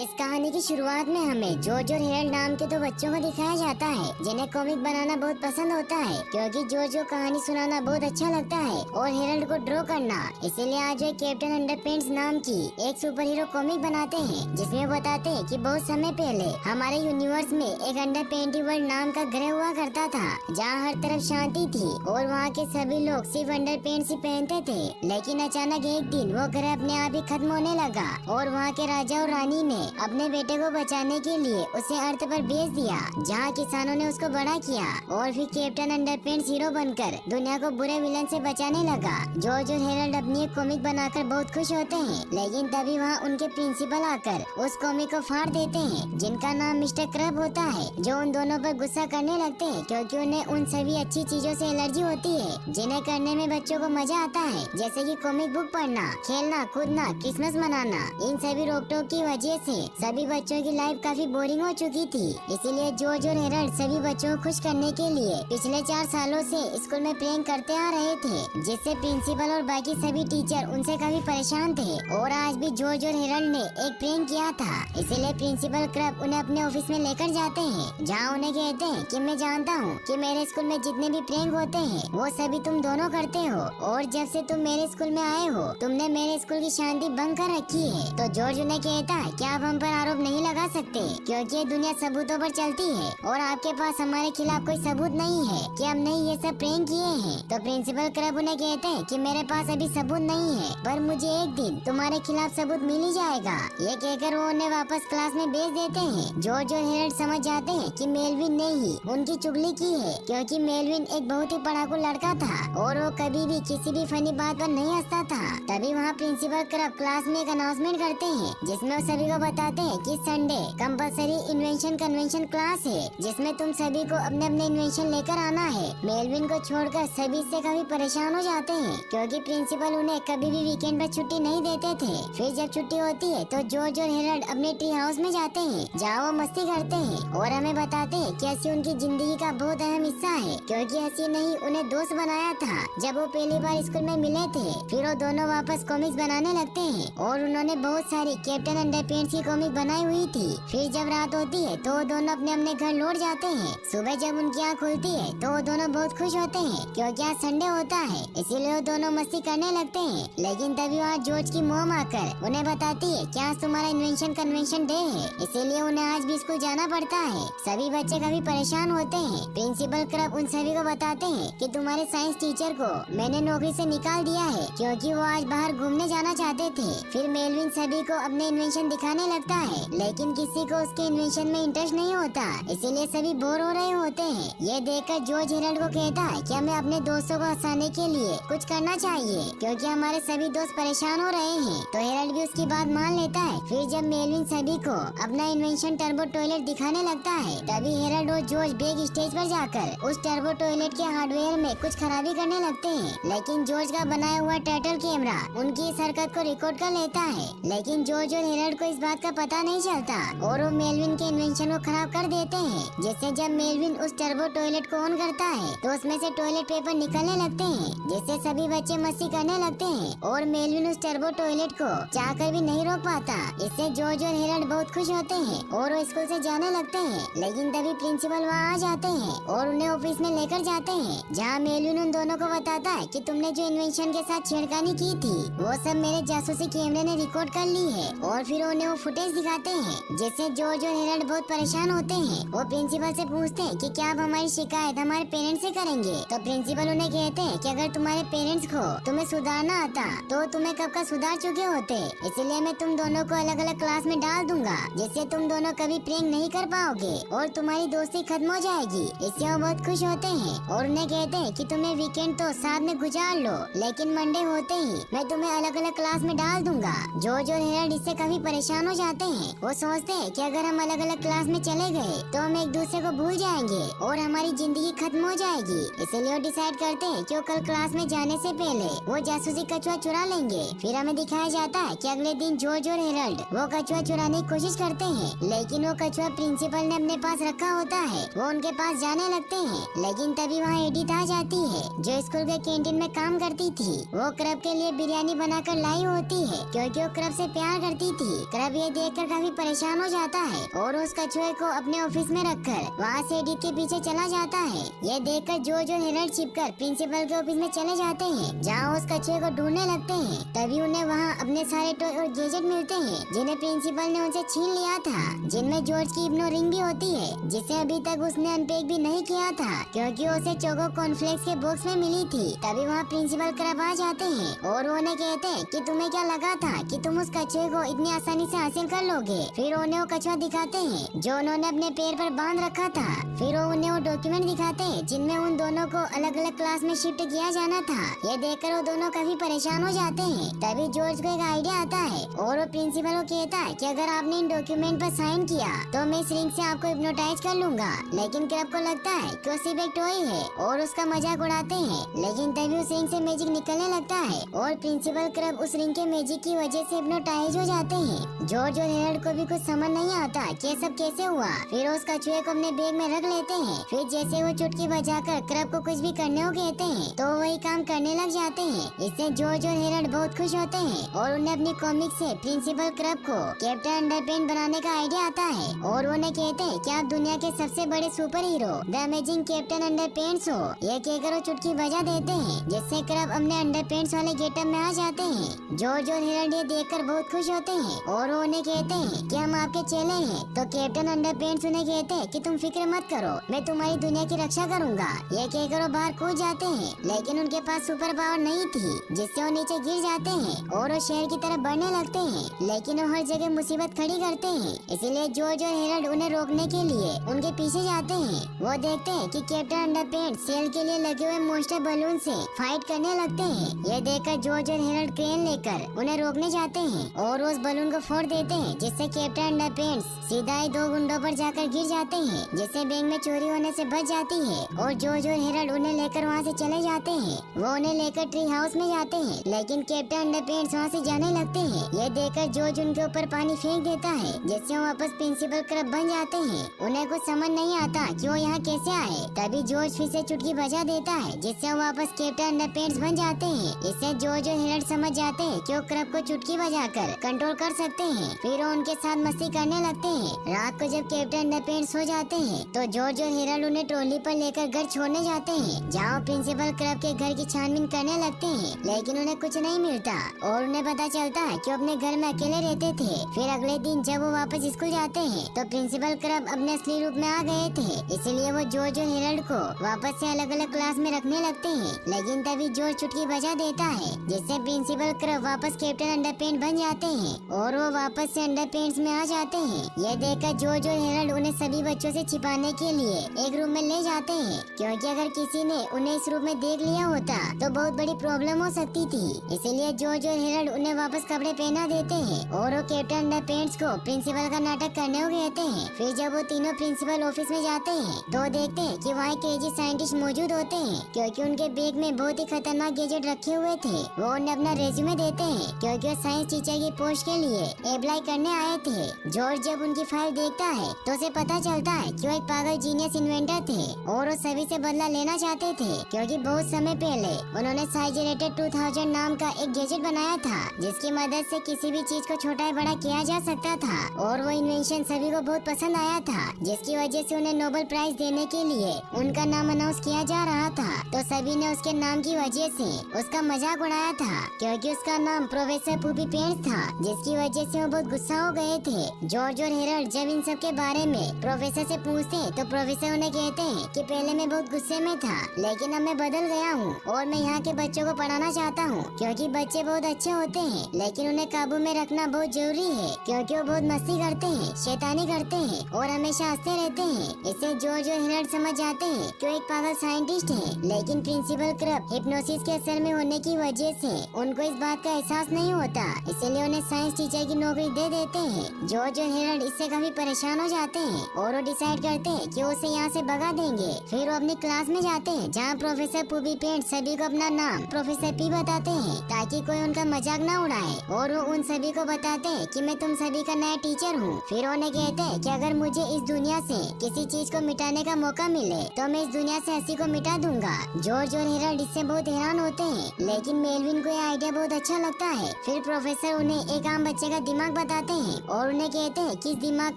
इस कहानी की शुरुआत में हमें जॉर्ज और हेरल्ड नाम के दो बच्चों को दिखाया जाता है जिन्हें कॉमिक बनाना बहुत पसंद होता है क्योंकि जॉर्ज को कहानी सुनाना बहुत अच्छा लगता है और हेरल्ड को ड्रॉ करना। इसीलिए आज वे कैप्टन अंडरपेंट्स नाम की एक सुपर हीरो कॉमिक बनाते हैं जिसमें बताते हैं कि बहुत समय पहले हमारे यूनिवर्स में एक अंडरपेंटी वर्ल्ड नाम का ग्रह हुआ करता था जहाँ हर तरफ शांति थी और वहाँ के सभी लोग सिर्फ अंडरपेंट्स ही पहनते थे। लेकिन अचानक एक दिन वो ग्रह अपने आप ही खत्म होने लगा और वहाँ के राजा और रानी ने अपने बेटे को बचाने के लिए उसे अर्थ पर भेज दिया जहाँ किसानों ने उसको बड़ा किया और फिर कैप्टन अंडरपेंट्स हीरो बनकर दुनिया को बुरे विलन से बचाने लगा। जॉर्ज और हेरल्ड अपनी एक कॉमिक बनाकर बहुत खुश होते हैं लेकिन तभी वहाँ उनके प्रिंसिपल आकर उस कॉमिक को फाड़ देते हैं जिनका नाम मिस्टर क्रब होता है, जो उन दोनों पर गुस्सा करने लगते हैं क्योंकि उन्हें उन सभी अच्छी चीजों से एलर्जी होती है जिन्हें करने में बच्चों को मजा आता है, जैसे कि कॉमिक बुक पढ़ना, खेलना, कूदना, क्रिसमस मनाना। इन सभी रोक टोक की वजह से सभी बच्चों की लाइफ काफी बोरिंग हो चुकी थी। इसीलिए जॉर्ज और हेरल्ड सभी बच्चों को खुश करने के लिए पिछले 4 सालों से स्कूल में प्रैंक करते आ रहे थे जिससे प्रिंसिपल और बाकी सभी टीचर उनसे काफी परेशान थे। और आज भी जॉर्ज और हेरल्ड ने एक प्रैंक किया था, इसीलिए प्रिंसिपल क्रब उन्हें अपने ऑफिस में लेकर जाते हैं जहाँ उन्हें कहते हैं कि मैं जानता हूँ कि मेरे स्कूल में जितने भी प्रैंक होते हैं वो सभी तुम दोनों करते हो और जब से तुम मेरे स्कूल में आए हो तुमने मेरे स्कूल की शांति भंग कर रखी है। तो जॉर्ज उन्हें कहता है कि आप हम पर आरोप नहीं लगा सकते क्योंकि ये दुनिया सबूतों पर चलती है और आपके पास हमारे खिलाफ कोई सबूत नहीं है कि हमने ये सब प्रैंक किए हैं। तो प्रिंसिपल क्रब उन्हें कहते हैं कि मेरे पास अभी सबूत नहीं है पर मुझे एक दिन तुम्हारे खिलाफ सबूत मिल ही जाएगा। ये कहकर वो उन्हें वापस क्लास में भेज देते हैं। जॉर्ज और हेरल्ड समझ जाते हैं कि मेलविन ने ही उनकी चुगली की है क्योंकि मेलविन एक बहुत ही पढ़ाकू लड़का था और वो कभी भी किसी भी फनी बात पर नहीं हंसता था। तभी वहाँ प्रिंसिपल क्रब क्लास में एक अनाउंसमेंट करते हैं जिसमें वो सभी को बताते हैं कि Sunday compulsory invention convention class है जिसमें तुम सभी को अपने अपने इन्वेंशन लेकर आना है। मेलविन को छोड़कर सभी इससे काफी परेशान हो जाते हैं क्योंकि प्रिंसिपल उन्हें कभी भी वीकेंड पर छुट्टी नहीं देते थे। फिर जब छुट्टी होती है तो जॉर्ज और हेरल्ड अपने ट्री हाउस में जाते हैं जहाँ वो मस्ती करते हैं और हमें बताते हैं कि हंसी उनकी जिंदगी का बहुत अहम हिस्सा है क्योंकि हंसी ने ही उन्हें दोस्त बनाया था जब वो पहली बार स्कूल में मिले थे। फिर वो दोनों वापस कॉमिक्स बनाने लगते हैं और उन्होंने बहुत सारी कैप्टन अंडरपेंट्स की कॉमिक बनाई हुई थी। फिर जब रात होती है तो वो दोनों अपने अपने घर लौट जाते हैं। सुबह जब उनकी आँख खुलती है तो वो दोनों बहुत खुश होते हैं क्योंकि आज संडे होता है, इसीलिए वो दोनों मस्ती करने लगते हैं। लेकिन तभी वहाँ जॉर्ज की मॉम आकर उन्हें बताती है कि आज तुम्हारा इन्वेंशन कन्वेंशन डे है, इसीलिए उन्हें आज भी स्कूल जाना पड़ता है। सभी बच्चे काफी परेशान होते हैं। प्रिंसिपल क्रब उन सभी को बताते हैं कि तुम्हारे साइंस टीचर को मैंने नौकरी से निकाल दिया है क्योंकि वो आज बाहर घूमने जाना चाहते थे। फिर मेलविन सभी को अपने इन्वेंशन दिखाने लगता है लेकिन किसी को उसके इन्वेंशन में इंटरेस्ट नहीं होता, इसीलिए सभी बोर हो रहे होते हैं। ये देखकर जॉर्ज हेरल्ड को कहता है कि हमें अपने दोस्तों को हंसाने के लिए कुछ करना चाहिए क्योंकि हमारे सभी दोस्त परेशान हो रहे हैं। तो हेरल्ड भी उसकी बात मान लेता है। फिर जब मेलविन सभी को अपना इन्वेंशन टर्बो टॉयलेट दिखाने लगता है तभी हेरल्ड और जॉर्ज बेग स्टेज पर जाकर उस टर्बो टॉयलेट के हार्डवेयर में कुछ खराबी करने लगते हैं। लेकिन जॉर्ज का बनाया हुआ टर्टल कैमरा उनकी इस हरकत को रिकॉर्ड कर लेता है। लेकिन जॉर्ज और हेरल्ड को इस बात का पता नहीं चलता और वो मेलविन के इन्वेंशन को खराब कर देते हैं जिससे जब मेलविन उस टर्बो टॉयलेट को ऑन करता है तो उसमें से टॉयलेट पेपर निकलने लगते हैं जिससे सभी बच्चे मस्ती करने लगते हैं और मेलविन उस टर्बो टॉयलेट को चाहकर भी नहीं रोक पाता। इससे जॉर्ज और हेरल्ड बहुत खुश होते हैं और वो स्कूल से जाने लगते हैं। लेकिन तभी प्रिंसिपल वहाँ आ जाते हैं और उन्हें ऑफिस में लेकर जाते हैं जहाँ मेलविन उन दोनों को बताता है कि तुमने जो इन्वेंशन के साथ छेड़खानी की थी वो सब मेरे जासूसी कैमरे ने रिकॉर्ड कर ली है। और फिर उन्हें वो फुटेज दिखाते हैं जिससे जॉर्ज और हेरल्ड बहुत परेशान होते हैं। वो प्रिंसिपल से पूछते हैं कि क्या आप हमारी शिकायत हमारे पेरेंट्स से करेंगे। तो प्रिंसिपल उन्हें कहते हैं कि अगर तुम्हारे पेरेंट्स को तुम्हें सुधारना आता तो तुम्हें कब का सुधार चुके होते, इसलिए मैं तुम दोनों को अलग अलग क्लास में डाल दूंगा जिससे तुम दोनों कभी प्रैंक नहीं कर पाओगे और तुम्हारी दोस्ती खत्म हो जाएगी। इससे वो बहुत खुश होते हैं और उन्हें कहते हैं कि तुम्हें वीकेंड तो साथ में गुजार लो लेकिन मंडे होते ही मैं तुम्हें अलग अलग क्लास में डाल दूंगा। जॉर्ज और हेरल्ड इससे काफी परेशान हो जाते हैं। वो सोचते हैं कि अगर हम अलग अलग क्लास में चले गए तो हम एक दूसरे को भूल जाएंगे और हमारी जिंदगी खत्म हो जाएगी। इसीलिए वो डिसाइड करते हैं कि वो कल क्लास में जाने से पहले वो जासूसी कछुआ चुरा लेंगे। फिर हमें दिखाया जाता है कि अगले दिन जॉर्ज और हेरल्ड वो कछुआ चुराने की कोशिश करते हैं लेकिन वो कछुआ प्रिंसिपल ने अपने पास रखा होता है। वो उनके पास जाने लगते हैं लेकिन तभी वहाँ एडिथ आ जाती है जो स्कूल के कैंटीन में काम करती थी। वो क्रब के लिए बिरयानी बनाकर लाई होती है क्योंकि वो क्रब से प्यार करती थी। क्रब ये देखकर काफी परेशान हो जाता है और उस कछुए को अपने ऑफिस में रखकर वहाँ से एडिथ के पीछे चला जाता है। ये देखकर जॉर्ज और हेरल्ड छिपकर प्रिंसिपल के ऑफिस में चले जाते हैं, जहाँ उस कछुए को ढूंढने लगते हैं। तभी उन्हें वहाँ अपने सारे टॉय और गैजेट मिलते हैं जिन्हें प्रिंसिपल ने उनसे छीन लिया था, जिनमें जॉर्ज की हिप्नो रिंग भी होती है जिसे अभी तक उसने अनपैक भी नहीं किया था क्योंकि उसे चोको कॉर्नफ्लेक्स के बॉक्स में मिली थी। तभी वहाँ प्रिंसिपल क्रब आ जाते हैं और उन्हें कहते हैं कि तुम्हें क्या लगा था कि तुम उस कछुए को इतनी आसानी से हासिल कर लोगे। फिर उन्हें वो कछुआ दिखाते हैं जो उन्होंने अपने पैर पर बांध रखा था। फिर वो उन्हें वो डॉक्यूमेंट दिखाते हैं जिनमें उन दोनों को अलग अलग क्लास में शिफ्ट किया जाना था। ये देखकर वो दोनों काफी परेशान हो जाते हैं। तभी जॉर्ज को एक आइडिया आता है और वो प्रिंसिपल को कहता है कि अगर आपने इन डॉक्यूमेंट पर साइन किया तो मैं इस रिंग से आपको हिप्नोटाइज कर लूंगा। लेकिन क्रब को लगता है कि वो सिर्फ एक टॉय है और उसका मजाक उड़ाते हैं। लेकिन तभी उस रिंग से मैजिक निकलने लगता है और प्रिंसिपल क्रब उस रिंग के मैजिक की वजह से हिप्नोटाइज हो जाते हैं। जॉर्ज और हेरल्ड को भी कुछ समझ नहीं आता कि ये सब कैसे हुआ। फिर उस कछुए को अपने बैग में रख लेते हैं। फिर जैसे वो चुटकी बजाकर क्रब को कुछ भी करने को कहते हैं तो वही काम करने लग जाते हैं। इससे जॉर्ज और हेरल्ड बहुत खुश होते हैं और उन्हें अपनी कॉमिक से प्रिंसिपल क्रब को कैप्टन अंडरपेंट बनाने का आइडिया आता है और उन्हें कहते हैं कि आप दुनिया के सबसे बड़े super hero the amazing Captain Underpants हो। ये कहकर वो चुटकी बजा देते हैं जिससे क्रब अपने अंडरपेंट्स वाले गेटअप में आ जाते हैं। जॉर्ज और हेरल्ड ये देखकर बहुत खुश होते हैं और वो उन्हें कहते हैं कि हम आपके चेले हैं। तो कैप्टन अंडरपेंट्स उन्हें कहते हैं कि तुम फिक्र मत करो, मैं तुम्हारी दुनिया की रक्षा करूंगा। ये कहकर वो बाहर कूद जाते हैं लेकिन उनके पास सुपर पावर नहीं थी जिससे वो नीचे गिर जाते हैं और वो शहर की तरफ बढ़ने लगते हैं। लेकिन वो हर जगह मुसीबत खड़ी करते हैं, इसीलिए जॉर्ज और हेरल्ड उन्हें रोकने के लिए उनके पीछे जाते हैं। वो देखते हैं कि कैप्टन अंडरपेंट्स सेल के लिए लगे हुए मोस्टर बलून से फाइट करने लगते हैं। ये देखकर जॉर्ज और हेरल्ड क्रेन लेकर उन्हें रोकने जाते हैं और उस बलून को फोड़ देते हैं जिससे कैप्टन अंडरपेंट्स सीधा ही दो गुंडों पर जाकर गिर जाते हैं, जिससे बैंक में चोरी होने से बच जाती है और जॉर्ज और हेरल्ड उन्हें लेकर वहाँ से चले जाते हैं। वो उन्हें लेकर ट्री हाउस में जाते हैं लेकिन कैप्टन अंडरपेंट्स वहाँ से जाने लगते हैं। ये देखकर जॉर्ज उनके ऊपर पानी फेंक देता है जिससे वो वापस प्रिंसिपल क्रब बन जाते हैं। उन्हें कुछ समझ नहीं आता कि वो यहाँ कैसे आए। तभी जॉर्ज फिर से चुटकी बजा देता है जिससे वो वापस कैप्टन अंडरपेंट्स बन जाते हैं। इससे जॉर्ज और हेरल्ड समझ जाते हैं कि वो क्रब को चुटकी बजाकर कंट्रोल कर सकते हैं। फिर वो उनके साथ मस्ती करने लगते हैं। रात को जब कैप्टन अंडरपेंट्स हो जाते हैं तो जॉर्ज और हेरल्ड उन्हें ट्रॉली पर लेकर घर छोड़ने जाते हैं, जहाँ प्रिंसिपल क्रब के घर की छानबीन करने लगते हैं। लेकिन उन्हें कुछ नहीं मिलता और उन्हें पता चलता है कि वो अपने घर में अकेले रहते थे। फिर अगले दिन जब वो वापस स्कूल जाते हैं तो प्रिंसिपल क्रब अपने असली रूप में आ गए थे, इसलिए वो जॉर्ज और हेरल्ड को वापस से अलग अलग क्लास में रखने लगते हैं। लेकिन तभी जॉर्ज चुटकी बजा देता है जिससे प्रिंसिपल क्रब वापस कैप्टन अंडरपेंट बन जाते हैं और वो वापस से अंडरपेंट्स में आ जाते हैं। ये देखकर जॉर्ज और हेरल्ड उन्हें सभी बच्चों से छिपाने के लिए एक रूम में ले जाते हैं, क्योंकि अगर किसी ने उन्हें इस रूम में देख लिया होता तो बहुत बड़ी प्रॉब्लम हो सकती थी। इसीलिए जॉर्ज और हेरल्ड उन्हें वापस कपड़े पहना देते हैं और वो कैप्टन अंडरपेंट्स को प्रिंसिपल का नाटक करने को कहते हैं। फिर जब वो तीनों प्रिंसिपल ऑफिस में जाते हैं तो देखते हैं कि वहाँ क्रेजी साइंटिस्ट मौजूद होते हैं, क्योंकि उनके बैग में बहुत ही खतरनाक गैजेट रखे हुए थे। वो उन्हें अपना रेज्यूमे देते हैं क्योंकि वो साइंस टीचर की पोस्ट के लिए अप्लाई करने आए थे। जॉर्ज जब उनकी फाइल देखता है तो उसे पता चलता है कि वो एक पागल जीनियस इन्वेंटर थे और वो सभी से बदला लेना चाहते थे, क्योंकि बहुत समय पहले उन्होंने साइजेरेटेड 2000 नाम का एक गैजेट बनाया था जिसकी मदद से किसी भी चीज को छोटा या बड़ा किया जा सकता था और वो इन्वेंशन सभी को बहुत पसंद आया था, जिसकी वजह से उन्हें नोबेल प्राइज देने के लिए उनका नाम अनाउंस किया जा रहा था। तो सभी ने उसके नाम की वजह से उसका मजाक उड़ाया था, क्योंकि उसका नाम प्रोफेसर पूपी पेंट्स था, जिसकी वजह से वो बहुत गुस्सा हो गए थे। जॉर्ज और हेरल्ड जब इन सब के बारे में प्रोफेसर से पूछते तो प्रोफेसर उन्हें कहते हैं कि पहले मैं बहुत गुस्से में था लेकिन अब मैं बदल गया हूँ और मैं यहाँ के बच्चों को पढ़ाना चाहता हूँ, क्योंकि बच्चे बहुत अच्छे होते हैं लेकिन उन्हें काबू में रखना बहुत जरूरी है, क्योंकि वो बहुत मस्ती करते हैं, शैतानी करते हैं और हमेशा हंसते रहते हैं। इससे जॉर्ज और हेरल्ड समझ जाते हैं कि वो एक पागल साइंटिस्ट है, लेकिन प्रिंसिपल क्रब हिप्नोसिस के असर में होने की वजह से उनको इस बात का एहसास नहीं होता, इसलिए उन्हें साइंस टीचर की नौकरी दे देते हैं। जॉर्ज और हेरल्ड इससे काफी परेशान हो जाते हैं और वो डिसाइड करते हैं कि उसे यहाँ से भगा देंगे। फिर वो अपनी क्लास में जाते हैं जहाँ प्रोफेसर पूबी पेंट सभी को अपना नाम प्रोफेसर पी बताते हैं ताकि कोई उनका मजाक न उड़ाए, और वो उन सभी को बताते हैं कि मैं तुम सभी का नया टीचर हूँ। फिर उन्हें कहते हैं कि अगर मुझे इस दुनिया से किसी चीज को मिटाने का मौका मिले तो मैं इस दुनिया से हंसी को मिटा दूंगा। जॉर्ज और हेरल्ड इससे बहुत हैरान होते हैं, लेकिन मेलविन को यह आइडिया बहुत अच्छा लगता है। फिर प्रोफेसर उन्हें एक आम बच्चे का दिमाग बताते हैं और उन्हें कहते हैं कि इस दिमाग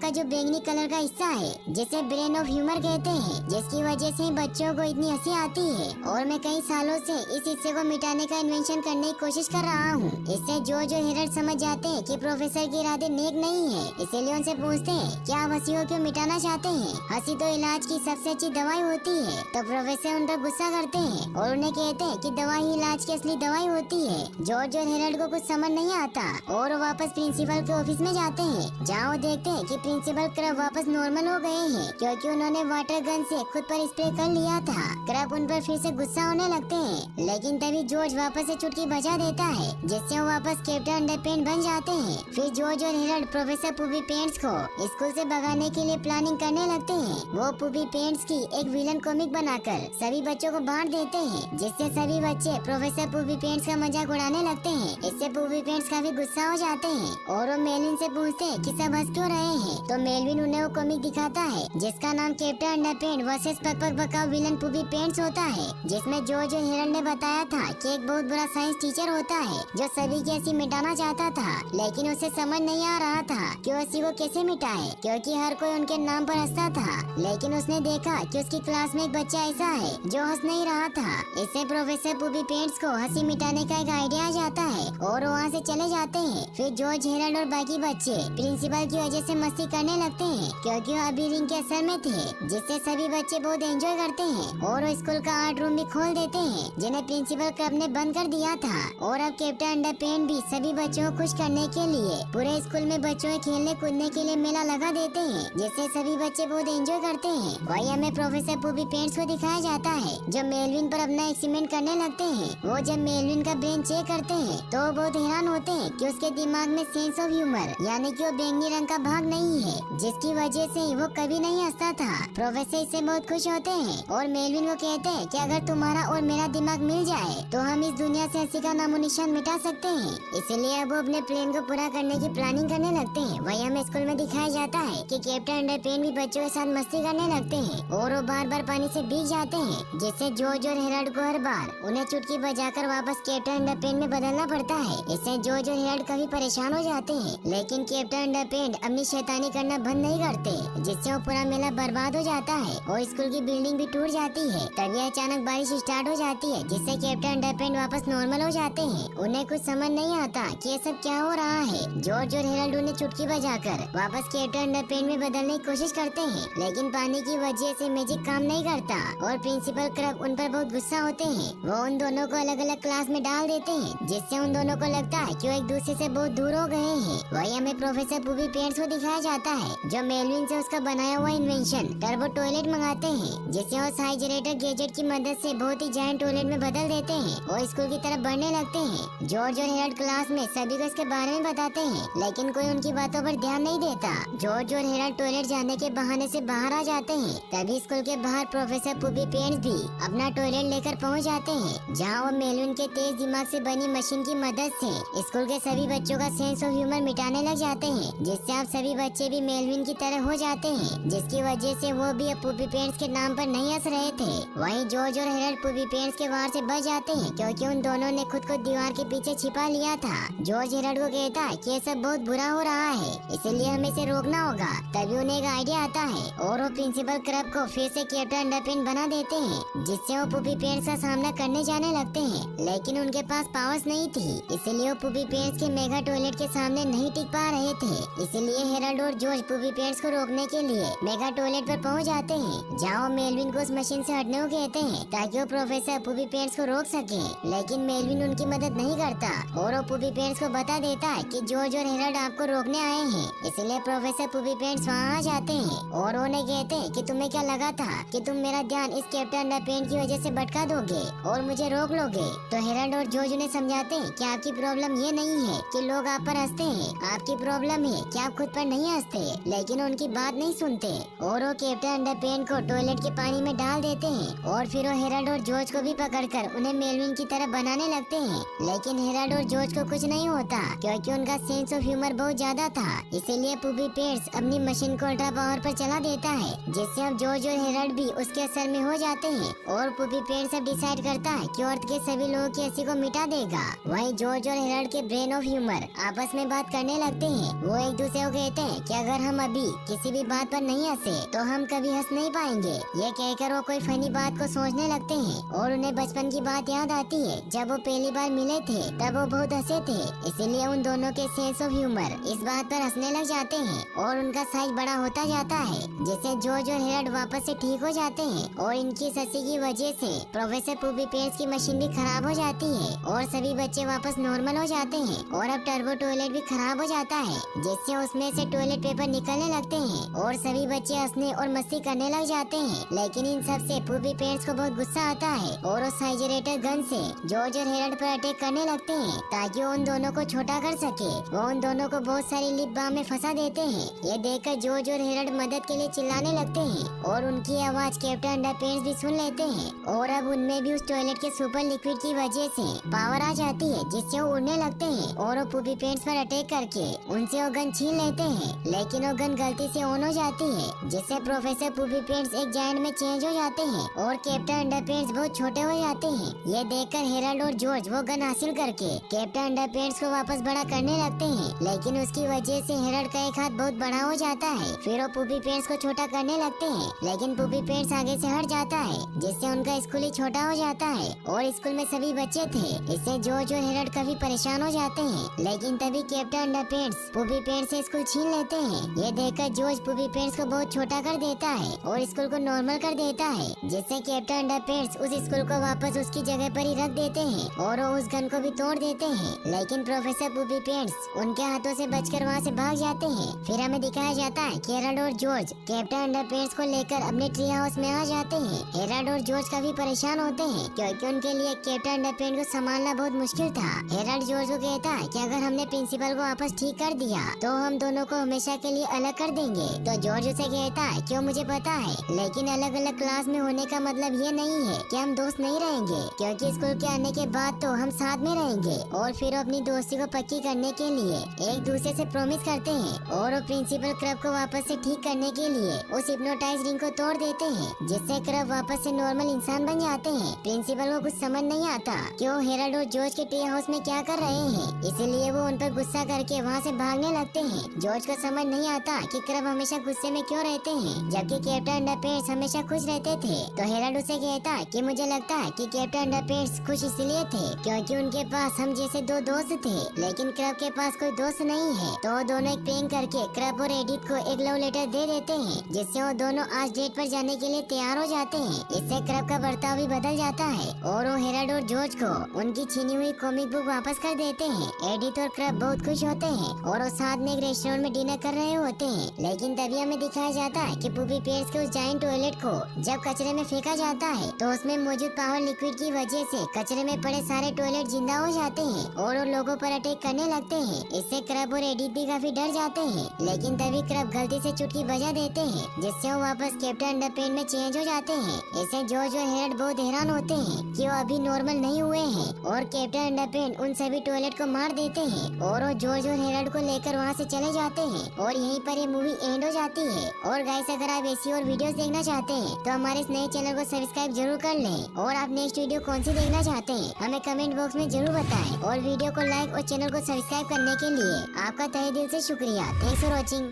का जो बैंगनी कलर का हिस्सा है जिसे ब्रेन ऑफ ह्यूमर कहते हैं, जिसकी वजह से बच्चों को इतनी हंसी आती है। और मैं कई सालों से इस हिस्से को मिटाने का इन्वेंशन करने की कोशिश कर रहा हूँ। इससे जॉर्ज और हेरल्ड समझ जाते हैं कि प्रोफेसर के इरादे नेक नहीं है, इसीलिए उनसे पूछते हैं क्या आप हंसी को मिटाना चाहते हैं? हंसी तो इलाज की सबसे अच्छी दवाई होती है। तो प्रोफेसर उन पर गुस्सा करते हैं और उन्हें कहते हैं कि दवाई ही इलाज की असली दवाई होती है। जॉर्ज और हेरल्ड को कुछ समझ नहीं आता और वो वापस प्रिंसिपल के ऑफिस में जाते हैं, जहाँ वो देखते हैं कि प्रिंसिपल क्रब वापस नॉर्मल हो गए हैं, क्योंकि उन्होंने वाटर गन से खुद पर स्प्रे कर लिया था। क्रब उन पर फिर से गुस्सा होने लगते हैं, लेकिन तभी जॉर्ज वापस से चुटकी बजा देता है, जिससे वो वापस कैप्टन अंडरपेंट बन जाते हैं। फिर जॉर्ज और हेरल्ड प्रोफेसर पूबी पेंट्स को स्कूल से भगाने के लिए प्लानिंग करने लगते हैं। वो पूबी पेंट्स की एक विलन कॉमिक बनाकर सभी बच्चों को बांट देते हैं, जिससे सभी बच्चे प्रोफेसर पूबी पेंट्स का मजाक उड़ाने लगते हैं। इससे पूबी पेंट्स काफी गुस्सा हो जाते हैं और वो मेलविन से पूछते हैं कि सब हंस क्यों रहे हैं। तो मेलविन उन्हें वो कॉमिक दिखाता है जिसका नाम कैप्टन अंडरपेंट वर्सेस पक पक बकाऊ विलन पूबी पेंट्स होता है, जिसमें जॉर्ज और हेरल्ड ने बताया था कि एक बहुत बड़ा साइंस टीचर होता है जो सभी की हंसी मिटाना चाहता था, लेकिन उसे समझ नहीं आ रहा था कि वो हंसी को कैसे मिटाए, क्योंकि हर कोई उनके नाम पर हंसता था। लेकिन उसने देखा कि उसकी क्लास में एक बच्चा ऐसा है जो हंस नहीं रहा था। इससे प्रोफेसर पूबी पेंट्स को हंसी मिटाने का एक आइडिया आ जाता है और वो वहाँ से चले जाते हैं। फिर जॉर्ज, हेरल्ड और बाकी बच्चे प्रिंसिपल की वजह से मस्ती करने लगते हैं, क्योंकि वो अभी रिंग के असर में थे, जिससे सभी बच्चे बहुत एंजॉय करते हैं और वो स्कूल का आर्ट रूम भी खोल देते हैं, जिन्हें प्रिंसिपल क्रब ने बंद कर दिया था। और अब कैप्टन अंडरपेंट भी सभी बच्चों को खुश करने के लिए पूरे स्कूल में बच्चों के खेलने कूदने के लिए मेला लगा देते हैं, जिससे सभी बच्चे बहुत एंजॉय करते हैं। वही हमें प्रोफेसर पूबी पेंट्स को दिखाया जाता है जो मेलविन पर अपना एक्सपेरिमेंट करने लगते हैं। वो जब मेलविन का ब्रेन चेक करते हैं तो वो बहुत हैरान होते हैं कि उसके दिमाग में सेंस ऑफ ह्यूमर यानी कि वो बैंगनी रंग का भाग नहीं है, जिसकी वजह से वो कभी नहीं हंसता था। प्रोफेसर इससे बहुत खुश होते हैं और मेलविन को कहते हैं कि अगर तुम्हारा और मेरा दिमाग मिल जाए तो हम इस दुनिया से हंसी का नामो निशान मिटा सकते हैं। इसलिए अब वो अपने प्लान को पूरा करने की प्लानिंग करने लगते हैं। वही हमें स्कूल में दिखाया जाता है कि कैप्टन अंडरपेंट भी बच्चों के साथ मस्ती करने लगते हैं और वो बार बार पानी से भीग जाते हैं, जिससे जॉर्ज और हेरल्ड को हर बार उन्हें चुटकी बजाकर वापस कैप्टन अंडरपेंट में बदलना पड़ता है। इससे जॉर्ज और हेरल्ड काफी परेशान हो जाते हैं, लेकिन कैप्टन अंडरपेंट अपनी शैतानी करना बंद नहीं करते, जिससे वो पूरा मेला बर्बाद हो जाता है और स्कूल की बिल्डिंग भी टूट जाती है। तभी अचानक बारिश स्टार्ट हो जाती है, जिससे कैप्टन अंडरपेंट वापस नॉर्मल हो जाते हैं। उन्हें कुछ समझ नहीं आता कि ये सब क्या हो रहा है। जॉर्ज और हेरल्ड उन्हें चुटकी बजाकर वापस कैप्टन अंडरपेंट में बदलने की कोशिश करते हैं, लेकिन पानी की वजह से मैजिक काम नहीं करता और प्रिंसिपल क्रब उन पर बहुत गुस्सा होते हैं। वो उन दोनों को अलग अलग क्लास में डाल देते हैं, जिससे उन दोनों को लगता है कि वो एक दूसरे से बहुत दूर हो गए हैं। वही हमें प्रोफेसर पूबी पेंट्स को दिखाया जाता है जो मेलविन से उसका बनाया हुआ इन्वेंशन टर्बो टॉयलेट मंगाते हैं, जिसे वो साइजरेटर गैजेट की मदद से बहुत ही जायंट टॉयलेट में बदल देते हैं और स्कूल की तरफ बढ़ने लगते हैं। जॉर्ज और हेरल्ड क्लास में सभी को इसके बारे में बताते हैं, लेकिन कोई उनकी बातों पर ध्यान नहीं देता। जॉर्ज और हेरल्ड टॉयलेट जाने के बहाने से बाहर आ जाते हैं। तभी स्कूल के बाहर प्रोफेसर पूबी पेंट्स भी अपना टॉयलेट लेकर पहुंच जाते हैं, जहां वो मेलविन के तेज दिमाग से बनी मशीन की मदद से स्कूल के सभी बच्चों का सेंस ऑफ ह्यूमर मिटाने लग जाते हैं, जिससे आप सभी बच्चे भी मेलविन की तरह हो जाते हैं, जिसकी वजह से वो भी अब पूबी पेंट्स के नाम पर नहीं हंस रहे थे। वहीं जॉर्ज और हेरल्ड पूबी पेंट्स के वार से बच जाते हैं, क्योंकि उन दोनों ने खुद को दीवार के पीछे छिपा लिया था। जॉर्ज हेरल्ड को कहता है कि ये सब बहुत बुरा हो रहा है, इसलिए हमें इसे रोकना होगा। तभी उन्हें एक आइडिया आता है और वो प्रिंसिपल क्रब को फिर से कैप्टन अंडरपेंट बना देते हैं, जिससे वो पूबी पेंट्स का सामना करने जाने लगते हैं, लेकिन उनके पास पावर्स नहीं थी, इसलिए वो पूबी पेंट्स के मेगा टॉयलेट के सामने नहीं टिक पा रहे थे। इसलिए हेरल्ड और जॉर्ज पूबी पेंट्स को रोकने के लिए मेगा टॉयलेट पर पहुंच जाते हैं, जहाँ वो मेलविन को उस मशीन से हटने को कहते हैं ताकि वो प्रोफेसर पूबी पेंट्स को रोक सके। लेकिन मेलविन उनकी मदद नहीं करता और वो पूबी पेंट्स को बता देता है कि जॉर्ज और हेरल्ड आपको रोकने आए हैं। इसलिए प्रोफेसर पूबी पेंट्स वहाँ आ जाते हैं और उन्हें कहते हैं कि तुम्हें क्या लगा था कि तुम मेरा ध्यान इस कैप्टन अंडरपेंट की वजह से भटका दोगे और मुझे रोक लोगे। तो हेरल्ड और जॉर्ज उन्हें समझाते हैं कि आपकी प्रॉब्लम ये नहीं है कि लोग आप पर हंसते हैं, आपकी प्रॉब्लम है कि आप खुद पर नहीं हंसते, लेकिन उनकी बात नहीं सुनते। और वो कैप्टन अंडरपेंट को टॉयलेट के पानी में डाल देते हैं और फिर वो हेरल्ड और जॉर्ज को भी पकड़कर उन्हें मेलविन की तरह बनाने लगते हैं। लेकिन हेरल्ड और जॉर्ज को कुछ नहीं होता, क्योंकि उनका सेंस ऑफ ह्यूमर बहुत ज्यादा था। इसीलिए पूबी पेंट्स अपनी मशीन को अल्ट्रा पावर पर चला देता है, जिससे अब जॉर्ज और हेरल्ड भी उसके असर में हो जाते हैं। और पूबी पेंट्स अब डिसाइड करता है कि अर्थ के सभी लोगों की हंसी को मिटा देगा। वहीं जॉर्ज और हेरल्ड के ब्रेन ऑफ ह्यूमर आपस में बात बात करने लगते हैं। वो एक दूसरे को कहते हैं कि अगर हम अभी किसी भी बात पर नहीं हंसे तो हम कभी हंस नहीं पाएंगे। ये कहकर वो कोई फनी बात को सोचने लगते हैं और उन्हें बचपन की बात याद आती है। जब वो पहली बार मिले थे तब वो बहुत हंसे थे, इसीलिए उन दोनों के सेंस ऑफ ह्यूमर इस बात पर हंसने लग जाते हैं और उनका साइज बड़ा होता जाता है, जिससे जॉर्ज और हेरल्ड वापस से ठीक हो जाते हैं। और इनकी हंसी की वजह से प्रोफेसर पूबी पेंट्स की मशीन भी खराब हो जाती है और सभी बच्चे वापस नॉर्मल हो जाते हैं। और अब टर्बो टॉयलेट भी खराब हो जाता है, जिससे उसमें से टॉयलेट पेपर निकलने लगते हैं और सभी बच्चे हंसने और मस्ती करने लग जाते हैं। लेकिन इन सब से पूबी पेंट्स को बहुत गुस्सा आता है और वो साइजरेटर गन से जॉर्ज और हेरल्ड पर अटैक करने लगते हैं ताकि वो उन दोनों को छोटा कर सके। वो उन दोनों को बहुत सारी लिप बाम में फंसा देते हैं। ये देखकर जॉर्ज और हेरल्ड मदद के लिए चिल्लाने लगते हैं और उनकी आवाज कैप्टन अंडरपेंट्स भी सुन लेते हैं। और अब उनमें भी उस टॉयलेट के सुपर लिक्विड की वजह से पावर आ जाती है, जिससे वो उड़ने लगते हैं और वो पूबी पेंट्स पर अटैक करके उनसे वो गन छीन लेते हैं। लेकिन वो गन गलती से ऑन हो जाती है, जिससे प्रोफेसर पूबी पेंट्स एक जायंट में चेंज हो जाते हैं और कैप्टन अंडरपेंट्स बहुत छोटे हो जाते हैं। ये देखकर हेरल्ड और जॉर्ज वो गन हासिल करके कैप्टन अंडरपेंट्स को वापस बड़ा करने लगते हैं। लेकिन उसकी वजह से हेरल्ड का एक हाथ बहुत बड़ा हो जाता है। फिर वो पूबी पेंट्स को छोटा करने लगते हैं, लेकिन पूबी पेंट्स आगे से हट जाता है, जिससे उनका स्कूल ही छोटा हो जाता है और स्कूल में सभी बच्चे थे। इससे जॉर्ज और हेरल्ड काफी परेशान हो जाते हैं। लेकिन तभी कैप्टन अंडरपेंट्स पूबी पेंट्स से स्कूल छीन लेते हैं। ये देखकर जॉर्ज पूबी पेंट्स को बहुत छोटा कर देता है और स्कूल को नॉर्मल कर देता है, जिससे कैप्टन अंडरपेंट्स उस स्कूल को वापस उसकी जगह पर ही रख देते हैं और वो उस गन को भी तोड़ देते हैं। लेकिन प्रोफेसर पूबी पेंट्स उनके हाथों से बचकर वहाँ से भाग जाते हैं। फिर हमें दिखाया जाता है कि हेरल्ड और जॉर्ज कैप्टन अंडरपेंट्स को लेकर अपने ट्री हाउस में आ जाते हैं। हेरल्ड और जॉर्ज काफी परेशान होते हैं क्योंकि उनके लिए कैप्टन अंडरपेंट्स को संभालना बहुत मुश्किल था। हेरल्ड जॉर्ज को कहता है कि अगर हमने प्रिंसिपल को वापस ठीक कर दिया तो हम दोनों को हमेशा के लिए अलग कर देंगे। तो जॉर्ज उसे कहता है क्यों, मुझे पता है, लेकिन अलग अलग क्लास में होने का मतलब ये नहीं है कि हम दोस्त नहीं रहेंगे, क्योंकि स्कूल के आने के बाद तो हम साथ में रहेंगे। और फिर वो अपनी दोस्ती को पक्की करने के लिए एक दूसरे से प्रॉमिस करते हैं और वो प्रिंसिपल क्रब को वापस से ठीक करने के लिए उस हिप्नोटाइज रिंग को तोड़ देते हैं, जिससे क्रब वापस से नॉर्मल इंसान बन जाते हैं। प्रिंसिपल को कुछ समझ नहीं आता कि वो हेरल्ड और जॉर्ज के ट्री हाउस में क्या कर रहे हैं, इसीलिए वो उन पर गुस्सा करके वहाँ से भागने लगते हैं। जॉर्ज को समझ नहीं आता कि क्रब हमेशा गुस्से में क्यों रहते हैं, जबकि कैप्टन अंडरपेंट्स हमेशा खुश रहते थे। तो हेरल्ड उसे कहता है कि मुझे लगता है कि कैप्टन अंडरपेंट्स खुश इसलिए थे क्योंकि उनके पास हम जैसे दो दोस्त थे, लेकिन क्रब के पास कोई दोस्त नहीं है। तो वो दोनों एक प्रैंक करके क्रब और एडिथ को एक लव लेटर दे देते हैं, जिससे वो दोनों आज डेट पर जाने के लिए तैयार हो जाते हैं। इससे क्रब का बर्ताव भी बदल जाता है और वो हेरल्ड और जॉर्ज को उनकी छीनी हुई कॉमिक बुक वापस कर देते हैं। एडिथ और क्रब बहुत खुश होते हैं और वो साथ में एक रेस्टोरेंट में डिनर कर रहे होते हैं। लेकिन तभी हमें दिखाया जाता है कि पूबी पेंट्स के उस जायंट टॉयलेट को जब कचरे में फेंका जाता है तो उसमें मौजूद पावर लिक्विड की वजह से कचरे में पड़े सारे टॉयलेट जिंदा हो जाते हैं और वो लोगों पर अटैक करने लगते हैं। इससे क्रब और एडिथ भी काफी डर जाते हैं। लेकिन तभी क्रब गलती से चुटकी बजा देते हैं, जिससे वो वापस कैप्टन अंडरपेंट्स में चेंज हो जाते हैं। इससे जॉर्ज और हेरल्ड बहुत हैरान होते हैं कि वो अभी नॉर्मल नहीं हुए हैं और कैप्टन अंडरपेंट्स उन सभी टॉयलेट को मार देते हैं और वो जॉर्ज और हेरल्ड को लेकर वहाँ से चले जाते हैं और यहीं पर ये मूवी एंड हो जाती है। और गाइस, अगर आप ऐसी और वीडियोस देखना चाहते हैं तो हमारे इस नए चैनल को सब्सक्राइब जरूर कर लें और आप नेक्स्ट वीडियो कौन सी देखना चाहते हैं हमें कमेंट बॉक्स में जरूर बताएं और वीडियो को लाइक और चैनल को सब्सक्राइब करने के लिए आपका तहे दिल से शुक्रिया। Thanks for watching.